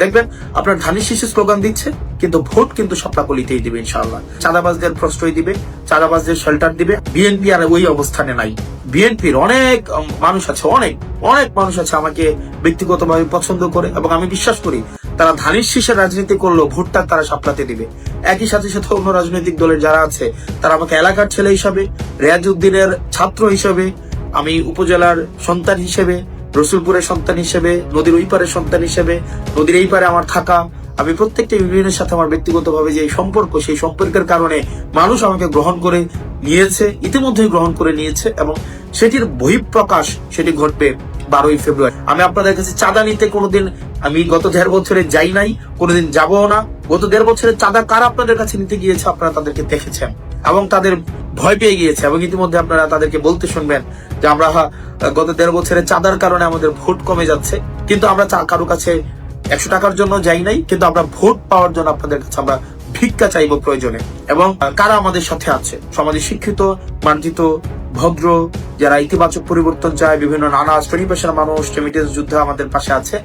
দেখবেন আপনার ধানের শীষে স্লোগান দিচ্ছে, কিন্তু ভোট কিন্তু শাপলাকলিতেই দিবে ইনশাআল্লাহ। চাঁদাবাজদের প্রশ্রয় দিবে, চাঁদাবাজদের শেল্টার দিবে। বিএনপি আর ওই অবস্থানে নাই। বিএনপির অনেক মানুষ আছে, অনেক মানুষ আছে আমাকে ব্যক্তিগতভাবে পছন্দ করে, এবং আমি বিশ্বাস করি তারা ধানের শীষের রাজনীতি করলেও ভোটটা তারা শাপলাতে দিবে। একই সাথে সাথে অন্য রাজনৈতিক দলের যারা আছে তারা আমাকে এলাকার ছেলে হিসাবে, রেয়াজউদ্দিনের ছাত্র হিসেবে, আমি উপজেলার সন্তান হিসেবে, রসুলপুরের সন্তান হিসেবে, নদীর ওই পারের সন্তান হিসেবে, নদীর এই পারে আমার থাকা, আমি প্রত্যেকটা ইউনিয়নের সাথে আমার ব্যক্তিগতভাবে যে সম্পর্ক, সেই সম্পর্কের কারণে মানুষ আমাকে গ্রহণ করে নিয়েছে, ইতিমধ্যেই গ্রহণ করে নিয়েছে, এবং সেটির বহিঃপ্রকাশ সেটি ঘটবে 12ই ফেব্রুয়ারি। আমি আপনাদের কাছে চাঁদা নিতে কোনোদিন, আমি গত 1.5 বছরে যাই নাই, কোনোদিন যাবও না। গত 1.5 বছরের চাঁদা কারা আপনাদের কাছে নিতে গিয়েছে আপনারা তাদেরকে দেখেছেন, এবং তাদের ভয় পেয়ে গিয়েছে, এবং ইতিমধ্যে আপনারা তাদেরকে বলতে শুনবেন যে আমরা গত 1.5 বছরের চাঁদার কারণে আমাদের ভোট কমে যাচ্ছে। কিন্তু আমরা কারো কাছে 100 টাকার জন্য যাই নাই, কিন্তু আমরা ভোট পাওয়ার জন্য আপনাদের কাছে আমরা ভিক্ষা চাইবো প্রয়োজনে। এবং কারা আমাদের সাথে আছে, সমাজে শিক্ষিত, মার্জিত, ভদ্র, যারা ইতিবাচক পরিবর্তন চায়, বিভিন্ন নানা শ্রেণী পেশার মানুষ রেমিটেন্স যুদ্ধে আমাদের পাশে আছে।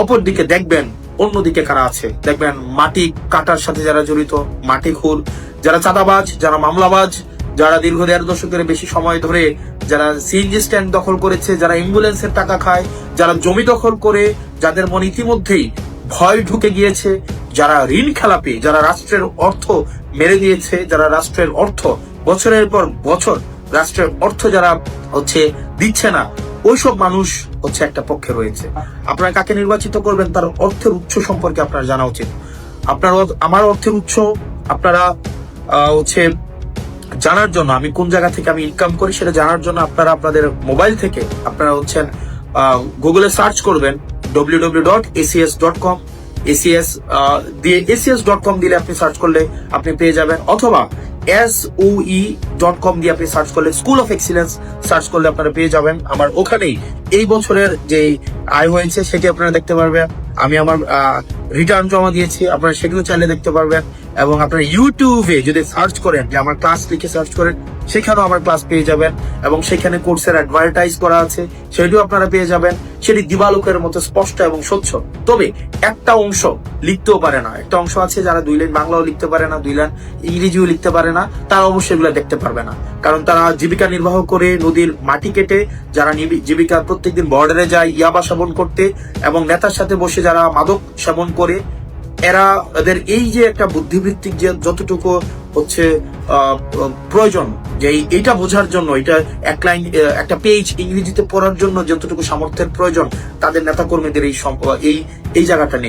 অপরদিকে দেখবেন অন্যদিকে কারা আছে, দেখবেন মাটি কাটার সাথে যারা জড়িত, মাটি খুর, যারা চাঁদাবাজ, যারা মামলাবাজ, যারা দীর্ঘ 1.5 দশকের বেশি সময় ধরে যারা সিএনজি স্ট্যান্ড দখল করেছে, যারা অ্যাম্বুলেন্সের টাকা খায়, যারা জমি দখল করে, যাদের মনে ইতিমধ্যেই ভয় ঢুকে গিয়েছে, যারা ঋণ খেলাপি, যারা রাষ্ট্রের অর্থ মেরে দিয়েছে, যারা রাষ্ট্রের অর্থ বছরের পর বছর রাষ্ট্রের অর্থ যারা দিচ্ছে না, ওইসব মানুষ একটা পক্ষে রয়েছে। আপনারা কাকে নির্বাচিত করবেন তার অর্থের উৎস সম্পর্কে আপনার জানা উচিত। আপনার আমার অর্থের উৎস আপনারা জানার জন্য, আমি কোন জায়গা থেকে আমি ইনকাম করি সেটা জানার জন্য আপনারা আপনাদের মোবাইল থেকে আপনারা গুগলে সার্চ করবেন www.acs.com। acs.com দিলে আপনি সার্চ করলে আপনি পেয়ে যাবেন, অথবা SOE.com দিয়ে আপনি সার্চ করলে স্কুল অফ এক্সিলেন্স সার্চ করলে আপনারা পেয়ে যাবেন। আমার ওখানেই এই বছরের যে আয় হয়েছে সেটি আপনারা দেখতে পারবেন। আমি আমার রিটার্ন জমা দিয়েছি, আপনারা সেগুলো চাইলে দেখতে পারবেন। এবং আপনারা ইউটিউবে যদি সার্চ করেন, যে আমার ক্লাস লিখে সার্চ করেন, সেখানেও আমার ক্লাস পেয়ে যাবেন, এবং সেখানে কোর্সের অ্যাডভার্টাইজ করা আছে, সেটিও আপনারা পেয়ে যাবেন। সেটি দিবালোকের মতো স্পষ্ট এবং স্বচ্ছ। তবে একটা অংশ লিখতেও পারে না, একটা অংশ আছে যারা 2 লাইন বাংলাও লিখতে পারে না, 2 লাইন ইংরেজিও লিখতে পারে না, তারা অবশ্যই এগুলো দেখতে পারবে না। কারণ তারা জীবিকা নির্বাহ করে নদীর মাটি কেটে, যারা জীবিকা প্রত্যেকদিন বর্ডারে যায় ইয়াবা সেবন করতে, এবং নেতার সাথে বসে যারা মাদক সেবন করে, এদের এই যে একটা বুদ্ধিবৃত্তিক যে যতটুকু প্রয়োজন, যে এইটা বোঝার জন্য, এটা এক লাইন একটা পেজ ইংরেজিতে পড়ার জন্য যতটুকু সামর্থ্যের প্রয়োজন, তাদের নেতা কর্মীদের এই জায়গাটা নেই।